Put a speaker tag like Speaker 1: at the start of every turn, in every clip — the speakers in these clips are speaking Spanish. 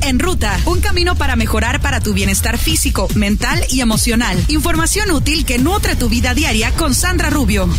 Speaker 1: En Ruta, un camino para mejorar para tu bienestar físico, mental y emocional. Información útil que nutre tu vida diaria con Sandra Rubio.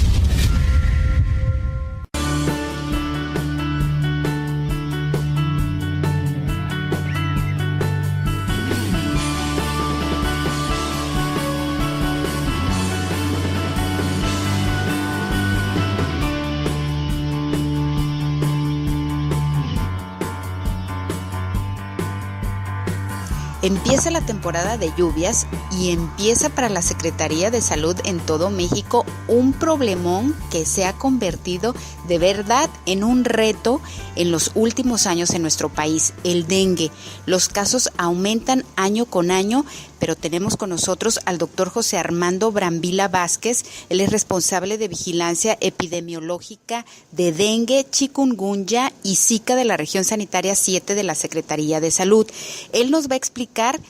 Speaker 2: Empieza la temporada de lluvias y empieza para la Secretaría de Salud en todo México un problemón que se ha convertido de verdad en un reto en los últimos años en nuestro país, el dengue. Los casos aumentan año con año, pero tenemos con nosotros al doctor José Armando Brambila Vázquez. Él es responsable de vigilancia epidemiológica de dengue, chikungunya y zika de la región sanitaria 7 de la Secretaría de Salud. Él nos va a explicar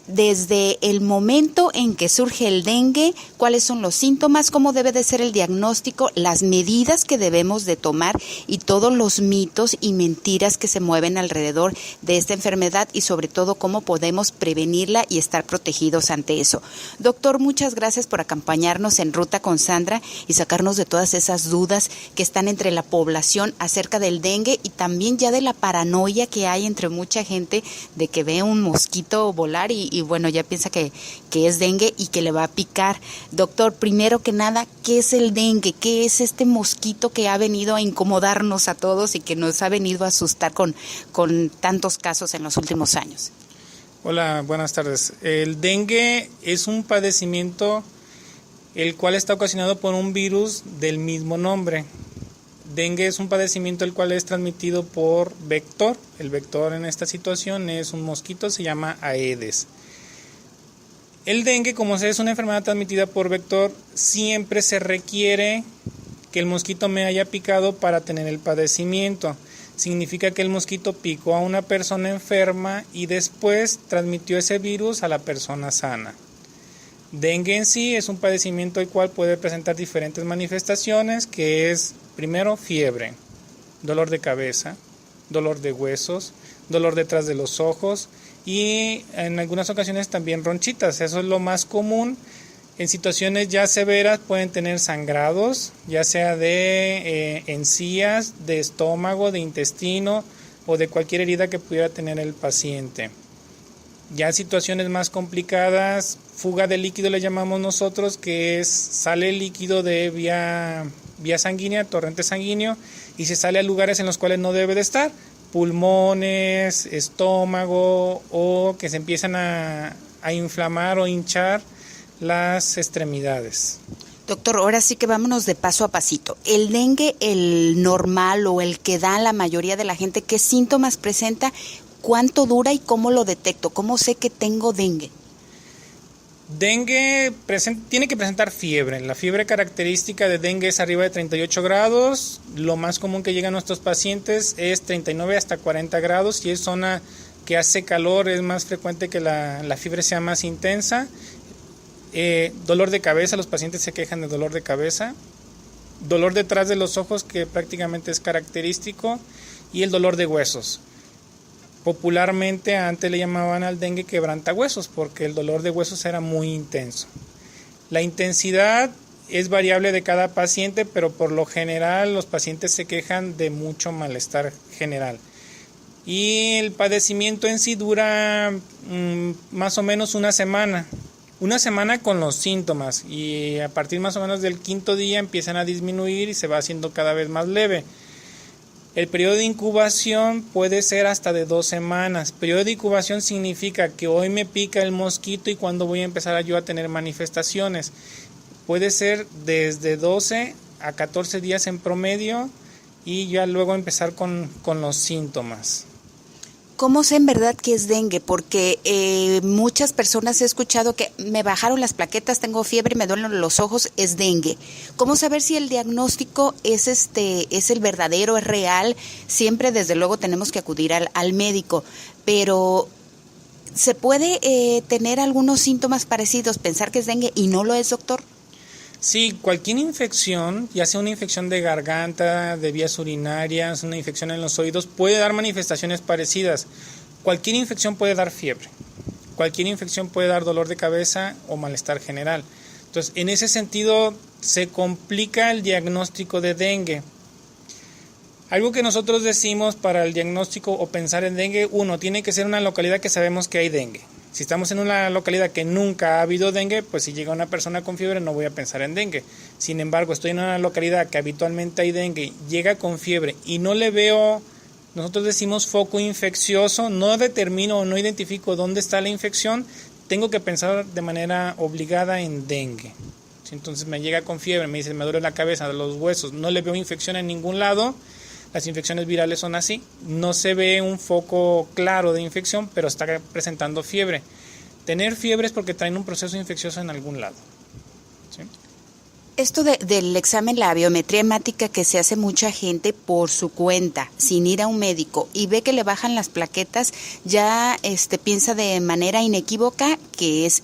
Speaker 2: desde el momento en que surge el dengue, cuáles son los síntomas, cómo debe de ser el diagnóstico, las medidas que debemos de tomar y todos los mitos y mentiras que se mueven alrededor de esta enfermedad y sobre todo cómo podemos prevenirla y estar protegidos ante eso. Doctor, muchas gracias por acompañarnos en Ruta con Sandra y sacarnos de todas esas dudas que están entre la población acerca del dengue y también ya de la paranoia que hay entre mucha gente de que ve un mosquito volar y bueno, ya piensa que es dengue y que le va a picar. Doctor, primero que nada, ¿qué es el dengue? ¿Qué es este mosquito que ha venido a incomodarnos a todos y que nos ha venido a asustar con tantos casos en los últimos años?
Speaker 3: Hola, buenas tardes. El dengue es un padecimiento el cual está ocasionado por un virus del mismo nombre. Dengue es un padecimiento el cual es transmitido por vector. El vector en esta situación es un mosquito, se llama Aedes. El dengue, como es una enfermedad transmitida por vector, siempre se requiere que el mosquito me haya picado para tener el padecimiento. Significa que el mosquito picó a una persona enferma y después transmitió ese virus a la persona sana. Dengue en sí es un padecimiento el cual puede presentar diferentes manifestaciones, que es primero fiebre, dolor de cabeza, dolor de huesos, dolor detrás de los ojos y en algunas ocasiones también ronchitas. Eso es lo más común. En situaciones ya severas pueden tener sangrados, ya sea de encías, de estómago, de intestino o de cualquier herida que pudiera tener el paciente. Ya en situaciones más complicadas, fuga de líquido le llamamos nosotros, que es sale el líquido de vía sanguínea, torrente sanguíneo, y se sale a lugares en los cuales no debe de estar, pulmones, estómago, o que se empiezan a inflamar o hinchar las extremidades.
Speaker 2: Doctor, ahora sí que vámonos de paso a pasito. El dengue, el normal o el que da la mayoría de la gente, ¿qué síntomas presenta? ¿Cuánto dura y cómo lo detecto? ¿Cómo sé que tengo dengue?
Speaker 3: Dengue tiene que presentar fiebre. La fiebre característica de dengue es arriba de 38 grados. Lo más común que llega a nuestros pacientes es 39 hasta 40 grados. Si es zona que hace calor, es más frecuente que la fiebre sea más intensa. Dolor de cabeza, los pacientes se quejan de dolor de cabeza. Dolor detrás de los ojos, que prácticamente es característico. Y el dolor de huesos. Popularmente antes le llamaban al dengue quebrantahuesos porque el dolor de huesos era muy intenso. La intensidad es variable de cada paciente, pero por lo general los pacientes se quejan de mucho malestar general. Y el padecimiento en sí dura más o menos una semana con los síntomas, y a partir más o menos del quinto día empiezan a disminuir y se va haciendo cada vez más leve. El periodo de incubación puede ser hasta de 2 semanas. Periodo de incubación significa que hoy me pica el mosquito y cuando voy a empezar yo a tener manifestaciones. Puede ser desde 12 a 14 días en promedio y ya luego empezar con los síntomas.
Speaker 2: ¿Cómo sé en verdad que es dengue? Porque muchas personas he escuchado que me bajaron las plaquetas, tengo fiebre, me duelen los ojos, es dengue. ¿Cómo saber si el diagnóstico es el verdadero, es real? Siempre, desde luego, tenemos que acudir al médico, pero ¿se puede tener algunos síntomas parecidos, pensar que es dengue y no lo es, doctor?
Speaker 3: Sí, cualquier infección, ya sea una infección de garganta, de vías urinarias, una infección en los oídos, puede dar manifestaciones parecidas. Cualquier infección puede dar fiebre, cualquier infección puede dar dolor de cabeza o malestar general. Entonces, en ese sentido, se complica el diagnóstico de dengue. Algo que nosotros decimos para el diagnóstico o pensar en dengue, uno, tiene que ser una localidad que sabemos que hay dengue. Si estamos en una localidad que nunca ha habido dengue, pues si llega una persona con fiebre no voy a pensar en dengue. Sin embargo, estoy en una localidad que habitualmente hay dengue, llega con fiebre y no le veo, nosotros decimos foco infeccioso, no determino o no identifico dónde está la infección, tengo que pensar de manera obligada en dengue. Si entonces me llega con fiebre, me dice me duele la cabeza, los huesos, no le veo infección en ningún lado. Las infecciones virales son así, no se ve un foco claro de infección, pero está presentando fiebre. Tener fiebre es porque traen un proceso infeccioso en algún lado. ¿Sí?
Speaker 2: Esto del examen, la biometría hemática que se hace mucha gente por su cuenta, sin ir a un médico, y ve que le bajan las plaquetas, ya piensa de manera inequívoca que es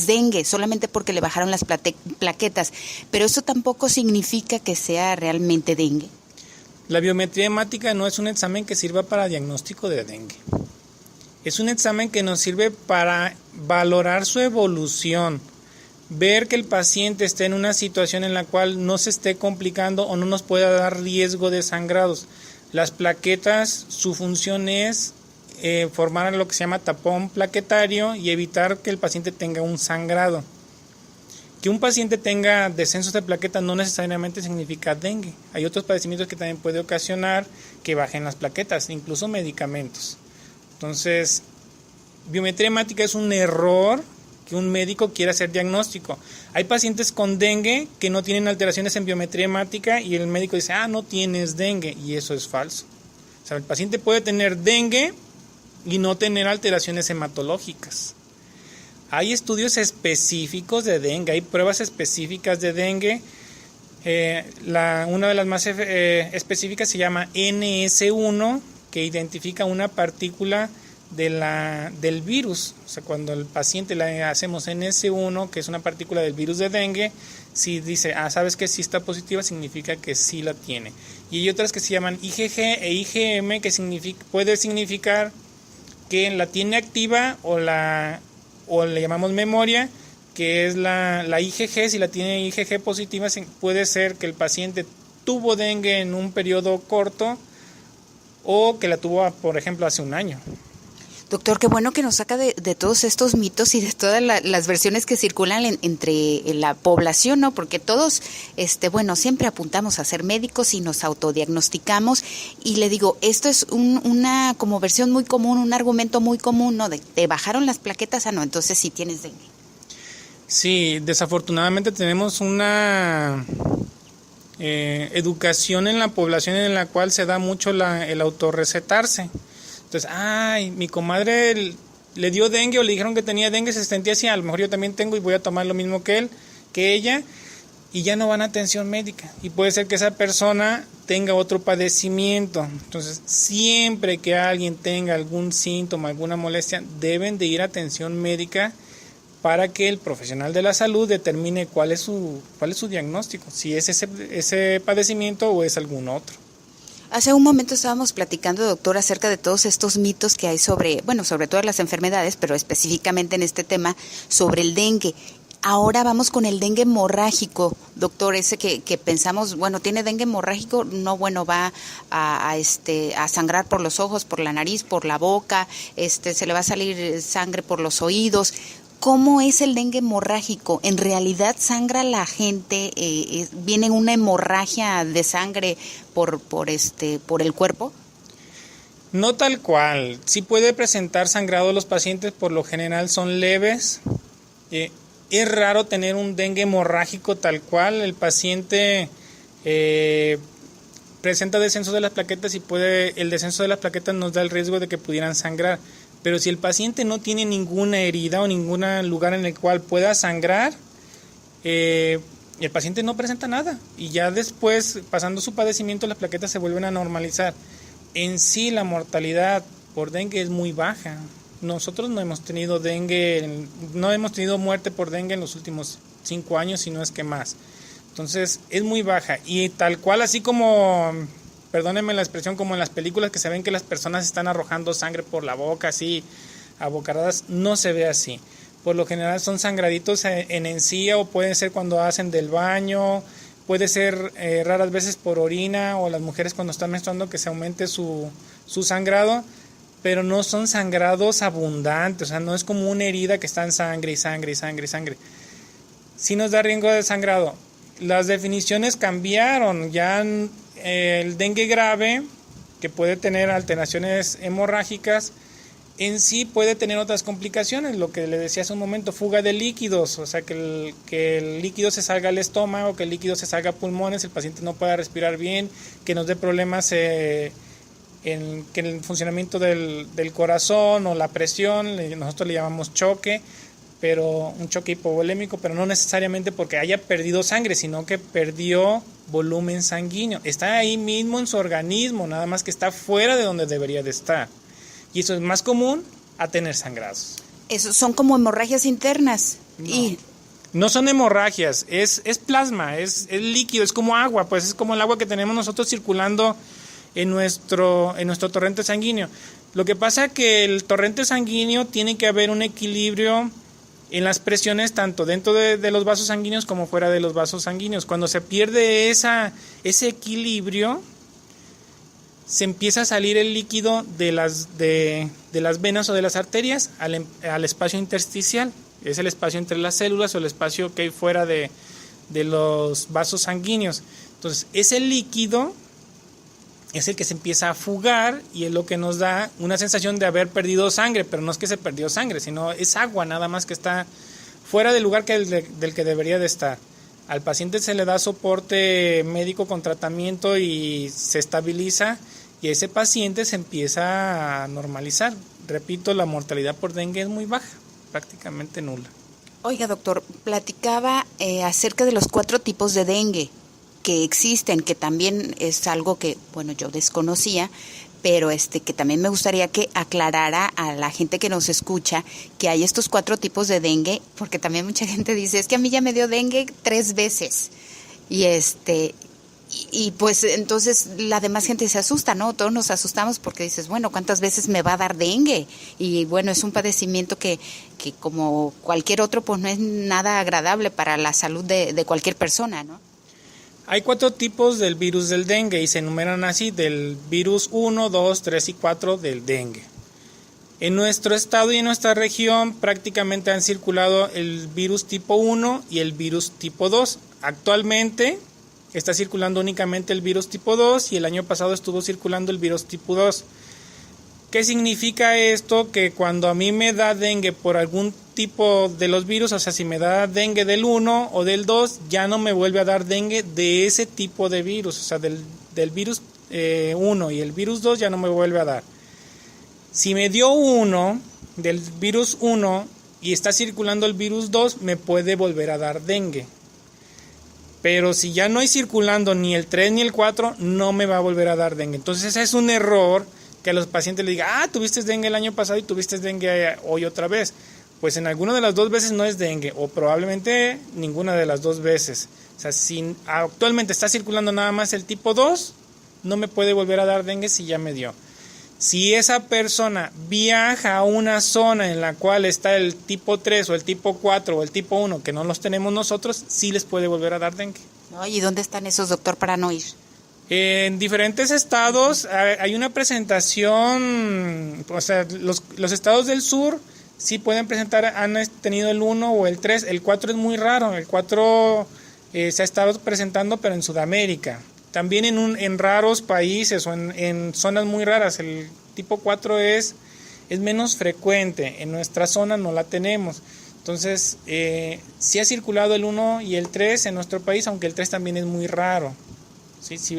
Speaker 2: dengue, solamente porque le bajaron las plaquetas. Pero eso tampoco significa que sea realmente dengue.
Speaker 3: La biometría hemática no es un examen que sirva para diagnóstico de dengue. Es un examen que nos sirve para valorar su evolución, ver que el paciente esté en una situación en la cual no se esté complicando o no nos pueda dar riesgo de sangrados. Las plaquetas, su función es formar lo que se llama tapón plaquetario y evitar que el paciente tenga un sangrado. Que un paciente tenga descensos de plaquetas no necesariamente significa dengue. Hay otros padecimientos que también puede ocasionar que bajen las plaquetas, incluso medicamentos. Entonces, biometría hemática es un error que un médico quiera hacer diagnóstico. Hay pacientes con dengue que no tienen alteraciones en biometría hemática y el médico dice, no tienes dengue, y eso es falso. O sea, el paciente puede tener dengue y no tener alteraciones hematológicas. Hay estudios específicos de dengue, hay pruebas específicas de dengue. Una de las más específicas se llama NS1, que identifica una partícula del virus. O sea, cuando al paciente le hacemos NS1, que es una partícula del virus de dengue, si dice, sabes que sí está positiva, significa que sí la tiene. Y hay otras que se llaman IgG e IgM, que puede significar que la tiene activa o le llamamos memoria, que es la IgG. Si la tiene IgG positiva, puede ser que el paciente tuvo dengue en un periodo corto o que la tuvo, por ejemplo, hace un año.
Speaker 2: Doctor, qué bueno que nos saca de todos estos mitos y de todas las versiones que circulan entre la población, ¿no? Porque todos, siempre apuntamos a ser médicos y nos autodiagnosticamos. Y le digo, esto es una como versión muy común, un argumento muy común, ¿no? Te bajaron las plaquetas, no, entonces sí tienes dengue.
Speaker 3: Sí, desafortunadamente tenemos una educación en la población en la cual se da mucho el autorrecetarse. Entonces, mi comadre le dio dengue o le dijeron que tenía dengue, se sentía así, a lo mejor yo también tengo y voy a tomar lo mismo que ella, y ya no van a atención médica. Y puede ser que esa persona tenga otro padecimiento. Entonces, siempre que alguien tenga algún síntoma, alguna molestia, deben de ir a atención médica para que el profesional de la salud determine cuál es su diagnóstico, si es ese padecimiento o es algún otro.
Speaker 2: Hace un momento estábamos platicando, doctor, acerca de todos estos mitos que hay sobre todas las enfermedades, pero específicamente en este tema, sobre el dengue. Ahora vamos con el dengue hemorrágico, doctor, ese que pensamos, tiene dengue hemorrágico, va a sangrar por los ojos, por la nariz, por la boca, se le va a salir sangre por los oídos. ¿Cómo es el dengue hemorrágico? ¿En realidad sangra la gente? ¿Viene una hemorragia de sangre por el cuerpo?
Speaker 3: No tal cual. Sí puede presentar sangrado los pacientes, por lo general son leves. Es raro tener un dengue hemorrágico tal cual. El paciente presenta descenso de las plaquetas y el descenso de las plaquetas nos da el riesgo de que pudieran sangrar. Pero si el paciente no tiene ninguna herida o ningún lugar en el cual pueda sangrar, el paciente no presenta nada. Y ya después, pasando su padecimiento, las plaquetas se vuelven a normalizar. En sí, la mortalidad por dengue es muy baja. Nosotros no hemos tenido muerte por dengue en los últimos 5 años, si no es que más. Entonces es muy baja y tal cual, así como, perdónenme la expresión, como en las películas que se ven que las personas están arrojando sangre por la boca así a bocaradas, no se ve así. Por lo general son sangraditos en encía, o pueden ser cuando hacen del baño, puede ser raras veces por orina, o las mujeres cuando están menstruando que se aumente su sangrado, pero no son sangrados abundantes, o sea, no es como una herida que está en sangre y sangre y sangre y sangre. Sí nos da riesgo de sangrado. Las definiciones cambiaron, ya el dengue grave, que puede tener alteraciones hemorrágicas, en sí puede tener otras complicaciones, lo que le decía hace un momento, fuga de líquidos, o sea, que el líquido se salga al estómago, que el líquido se salga a pulmones, el paciente no pueda respirar bien, que nos dé problemas en el funcionamiento del corazón o la presión, nosotros le llamamos choque, pero un choque hipovolémico, pero no necesariamente porque haya perdido sangre, sino que perdió volumen sanguíneo. Está ahí mismo en su organismo, nada más que está fuera de donde debería de estar. Y eso es más común a tener sangrados.
Speaker 2: Eso son como hemorragias internas.
Speaker 3: No, no son hemorragias, es plasma, es líquido, es como agua, pues es como el agua que tenemos nosotros circulando en nuestro torrente sanguíneo. Lo que pasa es que el torrente sanguíneo tiene que haber un equilibrio en las presiones tanto dentro de los vasos sanguíneos como fuera de los vasos sanguíneos. Cuando se pierde ese equilibrio, se empieza a salir el líquido de las venas o de las arterias al espacio intersticial. Es el espacio entre las células o el espacio que hay fuera de los vasos sanguíneos. Entonces, ese líquido es el que se empieza a fugar y es lo que nos da una sensación de haber perdido sangre, pero no es que se perdió sangre, sino es agua nada más que está fuera del lugar del que debería de estar. Al paciente se le da soporte médico con tratamiento y se estabiliza y ese paciente se empieza a normalizar. Repito, la mortalidad por dengue es muy baja, prácticamente nula.
Speaker 2: Oiga, doctor, platicaba acerca de los 4 tipos de dengue que existen, que también es algo que, bueno, yo desconocía, pero que también me gustaría que aclarara a la gente que nos escucha que hay estos 4 tipos de dengue, porque también mucha gente dice, es que a mí ya me dio dengue 3 veces, y pues entonces la demás gente se asusta, ¿no? Todos nos asustamos porque dices, bueno, ¿cuántas veces me va a dar dengue? Y bueno, es un padecimiento que como cualquier otro, pues no es nada agradable para la salud de cualquier persona, ¿no?
Speaker 3: Hay 4 tipos del virus del dengue y se enumeran así, del virus 1, 2, 3 y 4 del dengue. En nuestro estado y en nuestra región prácticamente han circulado el virus tipo 1 y el virus tipo 2. Actualmente está circulando únicamente el virus tipo 2 y el año pasado estuvo circulando el virus tipo 2. ¿Qué significa esto? Que cuando a mí me da dengue por algún tipo de los virus, o sea, si me da dengue del 1 o del 2, ya no me vuelve a dar dengue de ese tipo de virus, o sea, del virus 1 y el virus 2 ya no me vuelve a dar. Si me dio uno del virus 1 y está circulando el virus 2, me puede volver a dar dengue. Pero si ya no hay circulando ni el 3 ni el 4, no me va a volver a dar dengue. Entonces ese es un error que a los pacientes les diga, tuviste dengue el año pasado y tuviste dengue hoy otra vez. Pues en alguna de las 2 veces no es dengue, o probablemente ninguna de las 2 veces. O sea, si actualmente está circulando nada más el tipo 2, no me puede volver a dar dengue si ya me dio. Si esa persona viaja a una zona en la cual está el tipo 3 o el tipo 4 o el tipo 1, que no los tenemos nosotros, sí les puede volver a dar dengue.
Speaker 2: ¿Y dónde están esos, doctor, para no ir?
Speaker 3: En diferentes estados hay una presentación, o sea, los estados del sur sí pueden presentar, han tenido el 1 o el 3, el 4 es muy raro, el 4 se ha estado presentando pero en Sudamérica. También en raros países o en zonas muy raras, el tipo 4 es menos frecuente, en nuestra zona no la tenemos. Entonces, sí ha circulado el 1 y el 3 en nuestro país, aunque el 3 también es muy raro. Sí,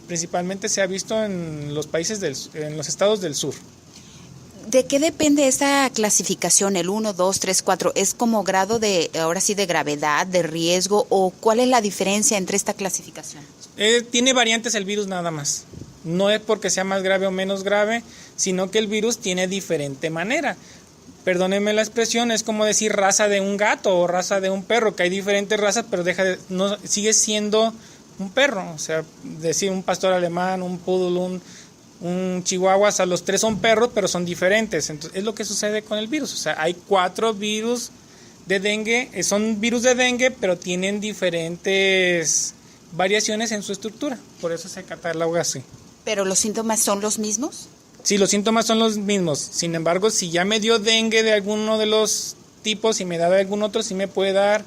Speaker 3: principalmente se ha visto en los países en los estados del sur.
Speaker 2: ¿De qué depende esta clasificación, el 1, 2, 3, 4? ¿Es como grado de gravedad, de riesgo, o cuál es la diferencia entre esta clasificación?
Speaker 3: Tiene variantes el virus nada más. No es porque sea más grave o menos grave, sino que el virus tiene diferente manera. perdónenme la expresión, es como decir raza de un gato o raza de un perro, que hay diferentes razas, pero sigue siendo un perro. O sea, decir un pastor alemán, un poodle, un chihuahua, o sea, los tres son perros, pero son diferentes. Entonces, es lo que sucede con el virus. O sea, hay 4 virus de dengue, son virus de dengue, pero tienen diferentes variaciones en su estructura. Por eso se cataloga así.
Speaker 2: ¿Pero los síntomas son los mismos?
Speaker 3: Sí, los síntomas son los mismos. Sin embargo, si ya me dio dengue de alguno de los tipos y me da de algún otro, sí me puede dar.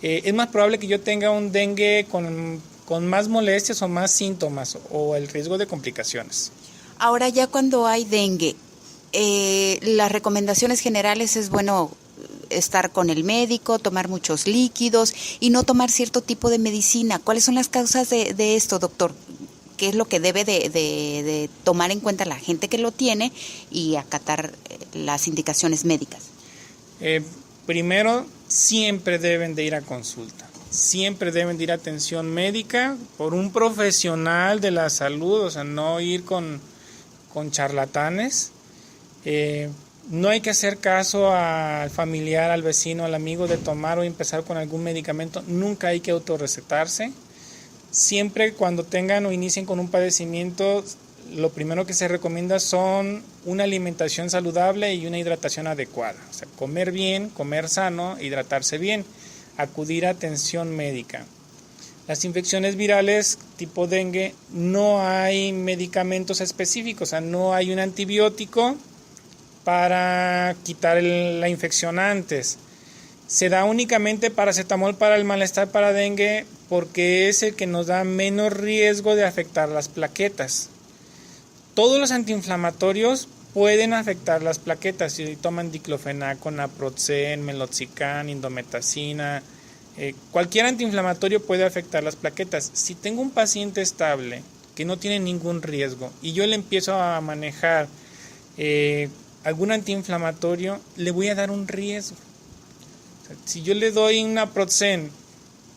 Speaker 3: Es más probable que yo tenga un dengue con más molestias o más síntomas o el riesgo de complicaciones.
Speaker 2: Ahora ya cuando hay dengue, las recomendaciones generales es bueno estar con el médico, tomar muchos líquidos y no tomar cierto tipo de medicina. ¿Cuáles son las causas de esto, doctor? ¿Qué es lo que debe de tomar en cuenta la gente que lo tiene y acatar las indicaciones médicas?
Speaker 3: Primero, siempre deben de ir a consulta. Siempre deben de ir a atención médica por un profesional de la salud, o sea, no ir con charlatanes. No hay que hacer caso al familiar, al vecino, al amigo de tomar o empezar con algún medicamento. Nunca hay que autorrecetarse. Siempre cuando tengan o inicien con un padecimiento, lo primero que se recomienda son una alimentación saludable y una hidratación adecuada. O sea, comer bien, comer sano, hidratarse bien, acudir a atención médica. Las infecciones virales tipo dengue, no hay medicamentos específicos, o sea, no hay un antibiótico para quitar la infección antes. Se da únicamente paracetamol para el malestar para dengue porque es el que nos da menos riesgo de afectar las plaquetas. Todos los antiinflamatorios pueden afectar las plaquetas si toman diclofenaco, naproxen, meloxicam, indometacina. Cualquier antiinflamatorio puede afectar las plaquetas. Si tengo un paciente estable que no tiene ningún riesgo y yo le empiezo a manejar algún antiinflamatorio, le voy a dar un riesgo. O sea, si yo le doy un naproxen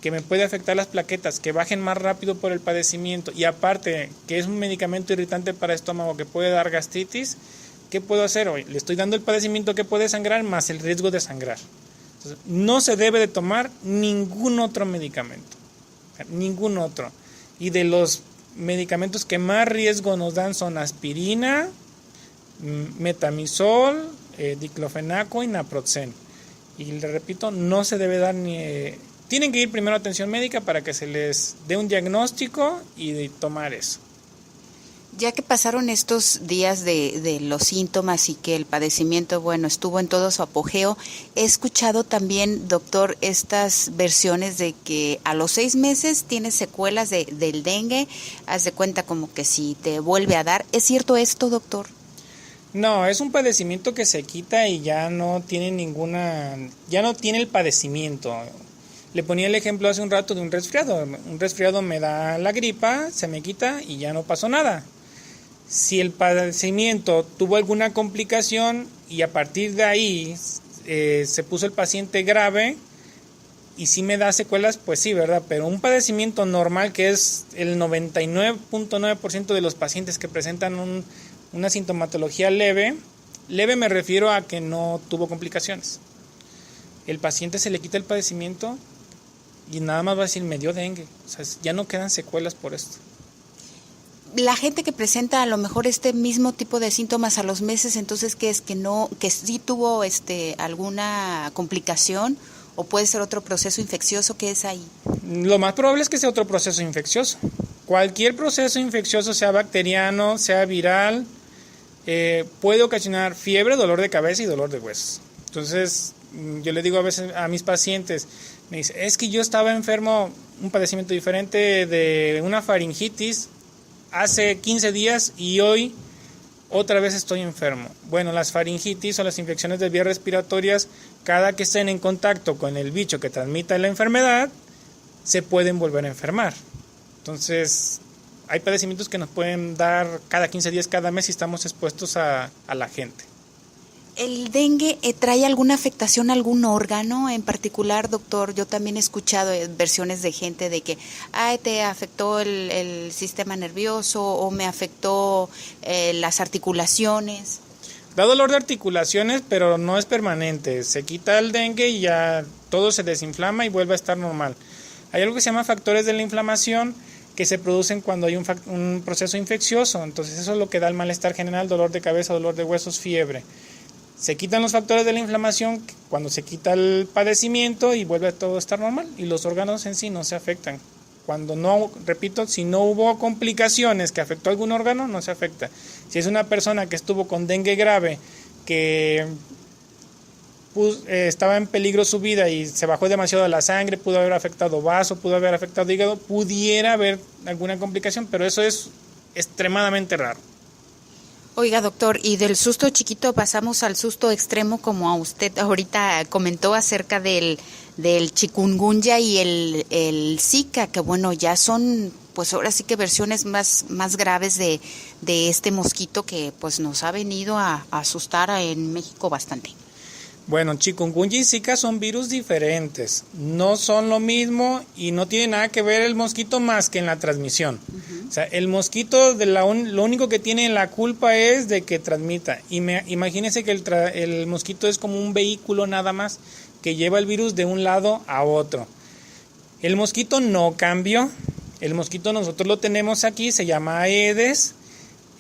Speaker 3: que me puede afectar las plaquetas, que bajen más rápido por el padecimiento y aparte que es un medicamento irritante para estómago que puede dar gastritis, ¿qué puedo hacer hoy? Le estoy dando el padecimiento que puede sangrar más el riesgo de sangrar. Entonces, no se debe de tomar ningún otro medicamento, ningún otro. Y de los medicamentos que más riesgo nos dan son aspirina, metamizol, diclofenaco y naproxen. Y le repito, no se debe dar tienen que ir primero a atención médica para que se les dé un diagnóstico y tomar eso.
Speaker 2: Ya que pasaron estos días de los síntomas y que el padecimiento, bueno, estuvo en todo su apogeo, he escuchado también, doctor, estas versiones de que a los 6 meses tienes secuelas del dengue, haz de cuenta como que si te vuelve a dar. ¿Es cierto esto, doctor?
Speaker 3: No, es un padecimiento que se quita y ya no tiene ya no tiene el padecimiento. Le ponía el ejemplo hace un rato de un resfriado. Un resfriado me da la gripa, se me quita y ya no pasó nada. Si el padecimiento tuvo alguna complicación y a partir de ahí se puso el paciente grave y sí me da secuelas, pues sí, ¿verdad? Pero un padecimiento normal, que es el 99.9% de los pacientes que presentan una sintomatología leve me refiero a que no tuvo complicaciones. El paciente se le quita el padecimiento y nada más va a decir, me dio dengue. O sea, ya no quedan secuelas por esto.
Speaker 2: La gente que presenta a lo mejor este mismo tipo de síntomas a los meses, entonces, ¿qué es? Que sí tuvo alguna complicación o puede ser otro proceso infeccioso, ¿qué es ahí?
Speaker 3: Lo más probable es que sea otro proceso infeccioso. Cualquier proceso infeccioso, sea bacteriano, sea viral, puede ocasionar fiebre, dolor de cabeza y dolor de huesos. Entonces, yo le digo a veces a mis pacientes, me dice, es que yo estaba enfermo, un padecimiento diferente de una faringitis hace 15 días y hoy otra vez estoy enfermo. Bueno, las faringitis o las infecciones de vías respiratorias, cada que estén en contacto con el bicho que transmite la enfermedad, se pueden volver a enfermar. Entonces, hay padecimientos que nos pueden dar cada 15 días, cada mes, si estamos expuestos a la gente.
Speaker 2: ¿El dengue trae alguna afectación a algún órgano en particular, doctor? Yo también he escuchado versiones de gente de que te afectó el sistema nervioso o me afectó las articulaciones.
Speaker 3: Da dolor de articulaciones, pero no es permanente. Se quita el dengue y ya todo se desinflama y vuelve a estar normal. Hay algo que se llama factores de la inflamación que se producen cuando hay un proceso infeccioso. Entonces eso es lo que da el malestar general, dolor de cabeza, dolor de huesos, fiebre. Se quitan los factores de la inflamación cuando se quita el padecimiento y vuelve a todo a estar normal. Y los órganos en sí no se afectan. Cuando no, repito, si no hubo complicaciones que afectó a algún órgano, no se afecta. Si es una persona que estuvo con dengue grave, que estaba en peligro su vida y se bajó demasiado la sangre, pudo haber afectado vaso, pudo haber afectado hígado, pudiera haber alguna complicación, pero eso es extremadamente raro.
Speaker 2: Oiga, doctor, y del susto chiquito pasamos al susto extremo, como a usted ahorita comentó acerca del chikungunya y el Zika, que bueno, ya son pues ahora sí que versiones más graves de este mosquito que pues nos ha venido a asustar en México bastante.
Speaker 3: Bueno, chikungunya y Zika son virus diferentes, no son lo mismo y no tiene nada que ver el mosquito más que en la transmisión. Uh-huh. O sea, el mosquito lo único que tiene la culpa es de que transmita. Imagínense que el mosquito es como un vehículo nada más que lleva el virus de un lado a otro. El mosquito no cambió, el mosquito nosotros lo tenemos aquí, se llama Aedes,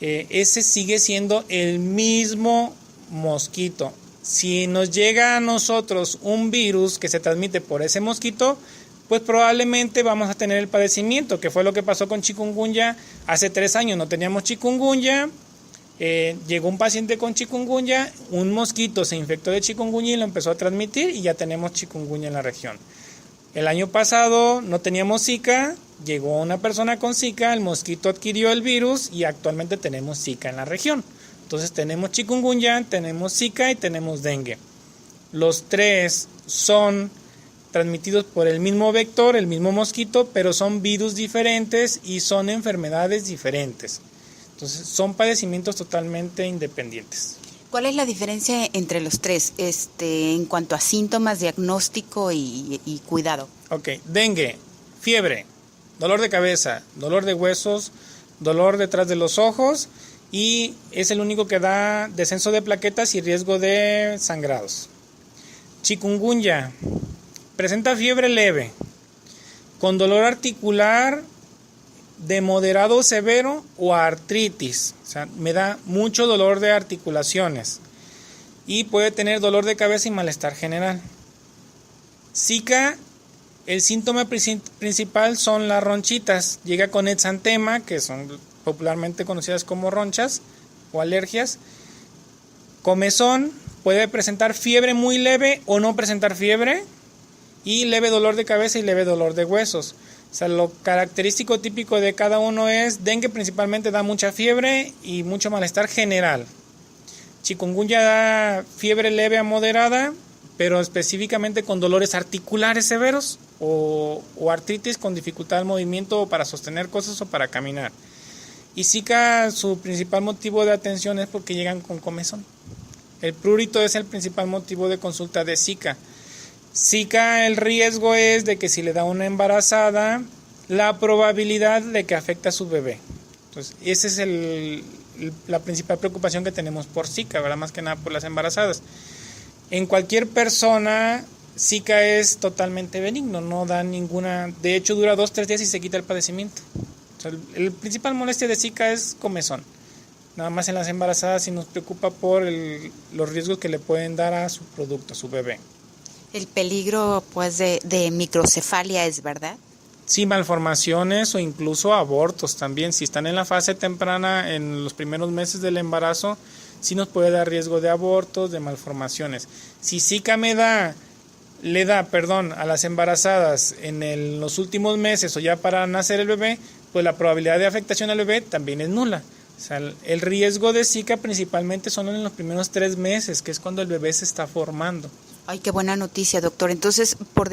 Speaker 3: ese sigue siendo el mismo mosquito. Si nos llega a nosotros un virus que se transmite por ese mosquito, pues probablemente vamos a tener el padecimiento, que fue lo que pasó con chikungunya hace 3 años. No teníamos chikungunya, llegó un paciente con chikungunya, un mosquito se infectó de chikungunya y lo empezó a transmitir y ya tenemos chikungunya en la región. El año pasado no teníamos Zika, llegó una persona con Zika, el mosquito adquirió el virus y actualmente tenemos Zika en la región. Entonces tenemos chikungunya, tenemos Zika y tenemos dengue. Los 3 son transmitidos por el mismo vector, el mismo mosquito, pero son virus diferentes y son enfermedades diferentes. Entonces son padecimientos totalmente independientes.
Speaker 2: ¿Cuál es la diferencia entre los 3 en cuanto a síntomas, diagnóstico y cuidado?
Speaker 3: Ok, dengue, fiebre, dolor de cabeza, dolor de huesos, dolor detrás de los ojos y es el único que da descenso de plaquetas y riesgo de sangrados. Chikungunya presenta fiebre leve, con dolor articular de moderado severo o artritis, o sea, me da mucho dolor de articulaciones y puede tener dolor de cabeza y malestar general. Zika, el síntoma principal son las ronchitas, llega con exantema, que son popularmente conocidas como ronchas o alergias, comezón, puede presentar fiebre muy leve o no presentar fiebre y leve dolor de cabeza y leve dolor de huesos. O sea, lo característico típico de cada uno es dengue principalmente da mucha fiebre y mucho malestar general. Chikungunya da fiebre leve a moderada, pero específicamente con dolores articulares severos o artritis con dificultad de movimiento para sostener cosas o para caminar. Y Zika, su principal motivo de atención es porque llegan con comezón. El prurito es el principal motivo de consulta de Zika. Zika, el riesgo es de que si le da una embarazada, la probabilidad de que afecte a su bebé. Entonces, esa es la principal preocupación que tenemos por Zika, ¿verdad? Más que nada por las embarazadas. En cualquier persona, Zika es totalmente benigno, no da ninguna... De hecho, dura 2-3 días y se quita el padecimiento. O sea, el principal molestia de Zika es comezón. Nada más en las embarazadas sí nos preocupa por los riesgos que le pueden dar a su producto, a su bebé.
Speaker 2: El peligro pues de microcefalia es, ¿verdad?
Speaker 3: Sí, malformaciones o incluso abortos también. Si están en la fase temprana, en los primeros meses del embarazo, sí nos puede dar riesgo de abortos, de malformaciones. Si Zika le da a las embarazadas en los últimos meses o ya para nacer el bebé, pues la probabilidad de afectación al bebé también es nula. O sea, el riesgo de Zika principalmente son en los primeros 3 meses, que es cuando el bebé se está formando.
Speaker 2: Ay, qué buena noticia, doctor. Entonces, por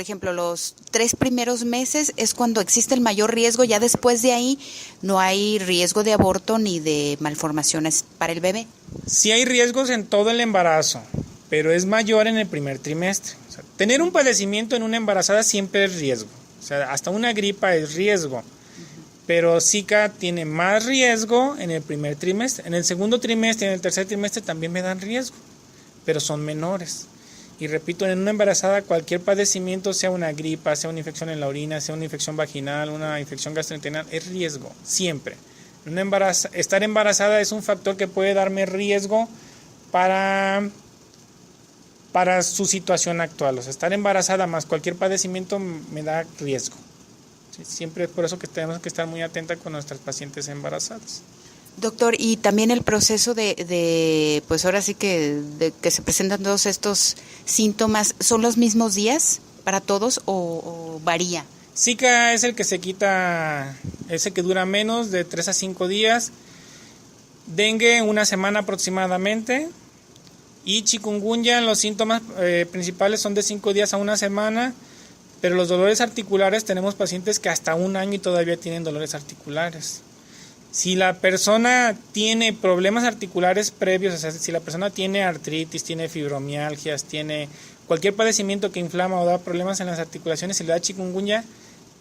Speaker 2: ejemplo, los 3 primeros meses es cuando existe el mayor riesgo, ya después de ahí no hay riesgo de aborto ni de malformaciones para el bebé.
Speaker 3: Sí hay riesgos en todo el embarazo, pero es mayor en el primer trimestre. O sea, tener un padecimiento en una embarazada siempre es riesgo. O sea, hasta una gripa es riesgo. pero Zika tiene más riesgo en el primer trimestre. En el segundo trimestre y en el tercer trimestre también me dan riesgo, pero son menores. Y repito, en una embarazada cualquier padecimiento, sea una gripa, sea una infección en la orina, sea una infección vaginal, una infección gastrointestinal, es riesgo, siempre. Estar embarazada es un factor que puede darme riesgo para su situación actual. O sea, estar embarazada más cualquier padecimiento me da riesgo. ¿Sí? Siempre es por eso que tenemos que estar muy atentas con nuestras pacientes embarazadas.
Speaker 2: Doctor, y también el proceso de pues ahora sí que se presentan todos estos síntomas, ¿son los mismos días para todos o varía?
Speaker 3: Zika es el que se quita, es el que dura menos de 3 a 5 días. Dengue, una semana aproximadamente. Y chikungunya, los síntomas principales son de 5 días a una semana. Pero los dolores articulares, tenemos pacientes que hasta 1 año y todavía tienen dolores articulares. Si la persona tiene problemas articulares previos, o sea, si la persona tiene artritis, tiene fibromialgias, tiene cualquier padecimiento que inflama o da problemas en las articulaciones y le da chikungunya,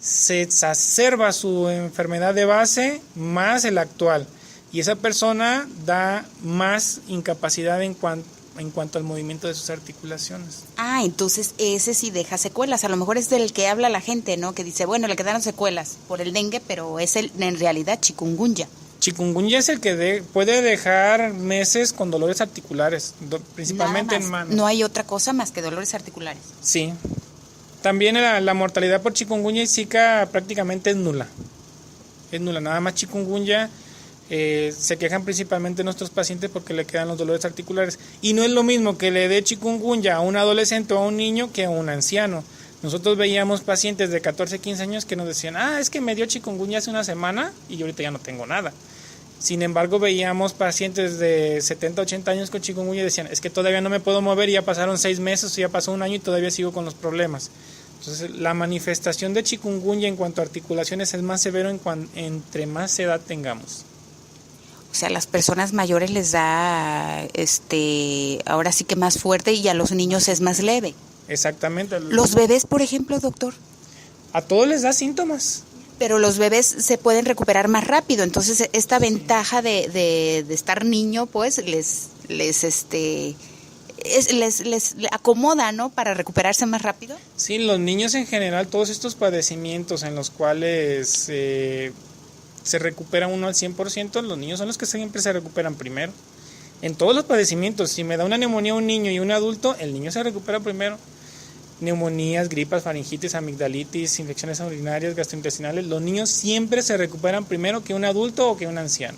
Speaker 3: se exacerba su enfermedad de base más el actual. Y esa persona da más incapacidad en cuanto al movimiento de sus articulaciones.
Speaker 2: Ah, entonces ese sí deja secuelas. A lo mejor es del que habla la gente, ¿no? Que dice, bueno, le quedaron secuelas por el dengue, pero es en realidad chikungunya.
Speaker 3: Chikungunya es el que puede dejar meses con dolores articulares, principalmente en manos.
Speaker 2: ¿No hay otra cosa más que dolores articulares?
Speaker 3: Sí. También la mortalidad por chikungunya y Zika prácticamente es nula. Es nula, nada más chikungunya. Se quejan principalmente nuestros pacientes porque le quedan los dolores articulares. Y no es lo mismo que le dé chikungunya a un adolescente o a un niño que a un anciano. Nosotros veíamos pacientes de 14, 15 años que nos decían, es que me dio chikungunya hace una semana y ahorita ya no tengo nada. Sin embargo, veíamos pacientes de 70, 80 años con chikungunya y decían, es que todavía no me puedo mover y ya pasaron 6 meses o ya pasó 1 año y todavía sigo con los problemas. Entonces, la manifestación de chikungunya en cuanto a articulaciones es más severo entre más edad tengamos.
Speaker 2: O sea, a las personas mayores les da ahora sí que más fuerte y a los niños es más leve.
Speaker 3: Exactamente.
Speaker 2: Los bebés, por ejemplo, doctor.
Speaker 3: A todos les da síntomas.
Speaker 2: Pero los bebés se pueden recuperar más rápido, entonces esta ventaja de estar niño, pues les acomoda, ¿no? Para recuperarse más rápido.
Speaker 3: Sí, los niños en general, todos estos padecimientos en los cuales se recupera uno al 100%, los niños son los que siempre se recuperan primero. En todos los padecimientos, si me da una neumonía un niño y un adulto, el niño se recupera primero. Neumonías, gripas, faringitis, amigdalitis, infecciones urinarias, gastrointestinales, los niños siempre se recuperan primero que un adulto o que un anciano.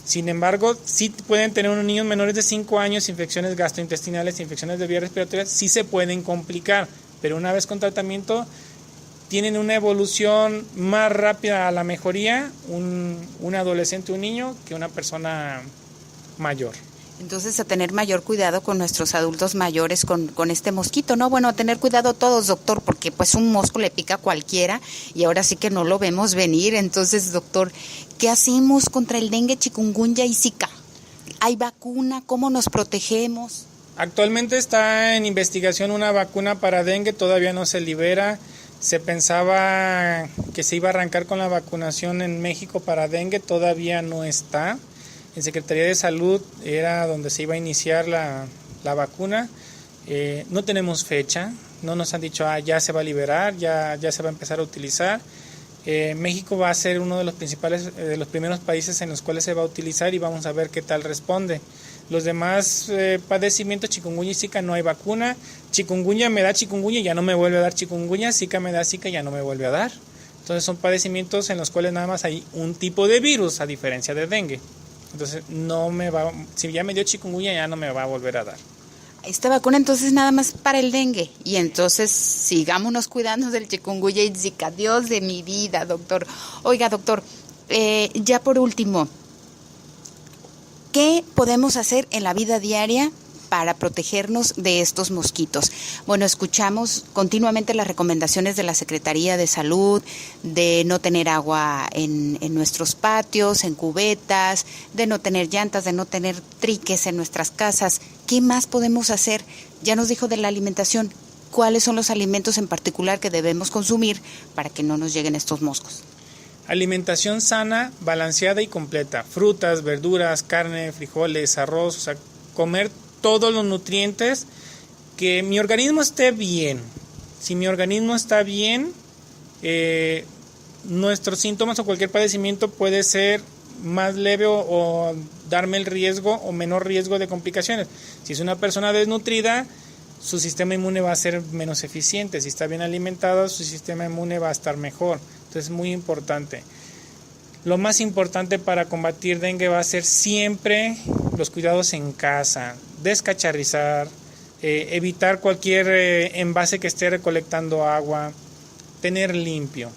Speaker 3: Sin embargo, sí pueden tener unos niños menores de 5 años, infecciones gastrointestinales, infecciones de vías respiratorias, sí se pueden complicar, pero una vez con tratamiento tienen una evolución más rápida a la mejoría un adolescente o un niño que una persona mayor.
Speaker 2: Entonces, a tener mayor cuidado con nuestros adultos mayores con este mosquito, ¿no? Bueno, a tener cuidado todos, doctor, porque pues un mosco le pica a cualquiera y ahora sí que no lo vemos venir. Entonces, doctor, ¿qué hacemos contra el dengue, chikungunya y Zika? ¿Hay vacuna? ¿Cómo nos protegemos?
Speaker 3: Actualmente está en investigación una vacuna para dengue, todavía no se libera. Se pensaba que se iba a arrancar con la vacunación en México para dengue, todavía no está. En Secretaría de Salud era donde se iba a iniciar la vacuna. No tenemos fecha, no nos han dicho ya se va a liberar, ya se va a empezar a utilizar. México va a ser uno de los primeros países en los cuales se va a utilizar y vamos a ver qué tal responde. Los demás padecimientos, chikungunya y Zika, no hay vacuna. Chikungunya me da chikungunya y ya no me vuelve a dar chikungunya, Zika me da Zika y ya no me vuelve a dar. Entonces son padecimientos en los cuales nada más hay un tipo de virus, a diferencia de dengue. Entonces si ya me dio chikungunya ya no me va a volver a dar.
Speaker 2: Esta vacuna entonces nada más para el dengue y entonces sigámonos cuidando del chikungunya y Zika. Dios de mi vida, doctor. Oiga, doctor, ya por último, ¿qué podemos hacer en la vida diaria para protegernos de estos mosquitos? Bueno, escuchamos continuamente las recomendaciones de la Secretaría de Salud, de no tener agua en nuestros patios, en cubetas, de no tener llantas, de no tener triques en nuestras casas. ¿Qué más podemos hacer? Ya nos dijo de la alimentación. ¿Cuáles son los alimentos en particular que debemos consumir para que no nos lleguen estos moscos?
Speaker 3: Alimentación sana, balanceada y completa. Frutas, verduras, carne, frijoles, arroz, o sea, comer todos los nutrientes, que mi organismo esté bien. Si mi organismo está bien, nuestros síntomas o cualquier padecimiento puede ser más leve o darme el riesgo o menor riesgo de complicaciones. Si es una persona desnutrida, su sistema inmune va a ser menos eficiente. Si está bien alimentado, su sistema inmune va a estar mejor. Entonces es muy importante. Lo más importante para combatir dengue va a ser siempre los cuidados en casa, descacharrizar, evitar cualquier envase que esté recolectando agua, tener limpio.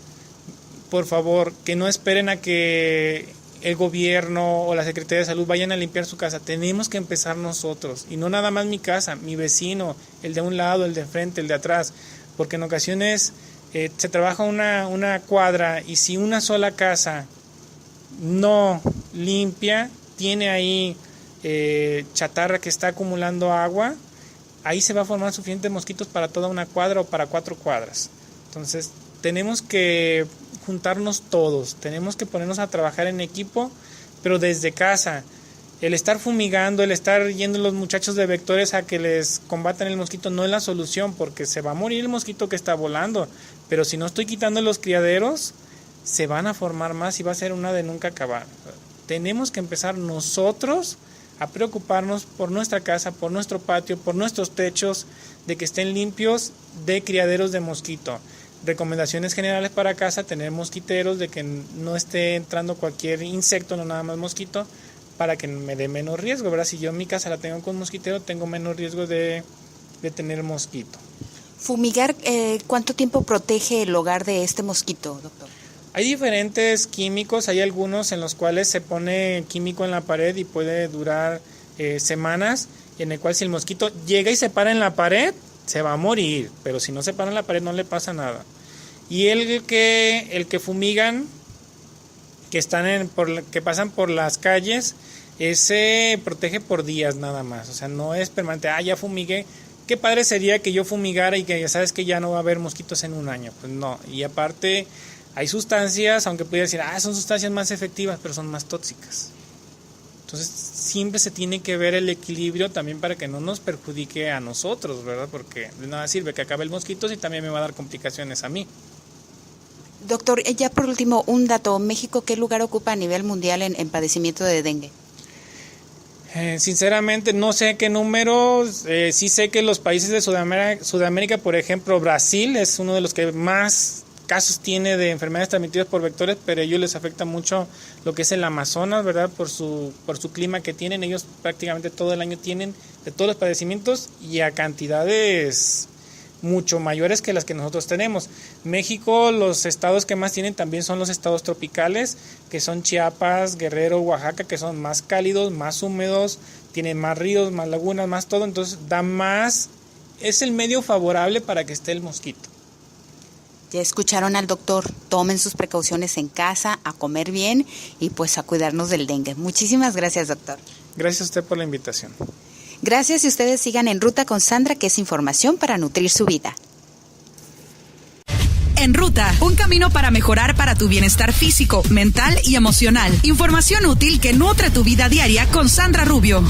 Speaker 3: Por favor, que no esperen a que el gobierno o la Secretaría de Salud vayan a limpiar su casa. Tenemos que empezar nosotros, y no nada más mi casa, mi vecino, el de un lado, el de frente, el de atrás, porque en ocasiones se trabaja una cuadra, y si una sola casa no limpia, tiene ahí chatarra que está acumulando agua, ahí se va a formar suficientes mosquitos para toda una cuadra o para 4 cuadras. Entonces tenemos que juntarnos todos, tenemos que ponernos a trabajar en equipo, pero desde casa. El estar fumigando, el estar yendo los muchachos de vectores a que les combatan el mosquito no es la solución, porque se va a morir el mosquito que está volando, pero si no estoy quitando los criaderos, se van a formar más y va a ser una de nunca acabar. Tenemos que empezar nosotros a preocuparnos por nuestra casa, por nuestro patio, por nuestros techos, de que estén limpios de criaderos de mosquito. Recomendaciones generales para casa: tener mosquiteros, de que no esté entrando cualquier insecto, no nada más mosquito, para que me dé menos riesgo, ¿verdad? Si yo en mi casa la tengo con mosquitero, tengo menos riesgo de tener mosquito.
Speaker 2: Fumigar, ¿cuánto tiempo protege el hogar de este mosquito, doctor?
Speaker 3: Hay diferentes químicos, hay algunos en los cuales se pone químico en la pared y puede durar semanas, en el cual si el mosquito llega y se para en la pared, se va a morir, pero si no se para en la pared no le pasa nada. Y el que fumigan, que pasan por las calles, ese protege por días nada más, o sea, no es permanente. Ya fumigué, qué padre sería que yo fumigara y que ya sabes que ya no va a haber mosquitos en un año. Pues no, y aparte hay sustancias, aunque pudiera decir, son sustancias más efectivas, pero son más tóxicas. Entonces siempre se tiene que ver el equilibrio también para que no nos perjudique a nosotros, ¿verdad? Porque de nada sirve que acabe el mosquito si también me va a dar complicaciones a mí.
Speaker 2: Doctor, ya por último, un dato. ¿México qué lugar ocupa a nivel mundial en padecimiento de dengue?
Speaker 3: Sinceramente no sé qué números, sí sé que los países de Sudamérica, por ejemplo Brasil es uno de los que más casos tiene de enfermedades transmitidas por vectores, pero a ellos les afecta mucho lo que es el Amazonas, ¿verdad? Por su clima que tienen, ellos prácticamente todo el año tienen de todos los padecimientos y a cantidades mucho mayores que las que nosotros tenemos. México, los estados que más tienen también son los estados tropicales, que son Chiapas, Guerrero, Oaxaca, que son más cálidos, más húmedos, tienen más ríos, más lagunas, más todo, entonces es el medio favorable para que esté el mosquito.
Speaker 2: Ya escucharon al doctor, tomen sus precauciones en casa, a comer bien y pues a cuidarnos del dengue. Muchísimas gracias, doctor.
Speaker 3: Gracias a usted por la invitación.
Speaker 2: Gracias, y ustedes sigan En Ruta con Sandra, que es información para nutrir su vida.
Speaker 1: En Ruta, un camino para mejorar para tu bienestar físico, mental y emocional. Información útil que nutre tu vida diaria con Sandra Rubio.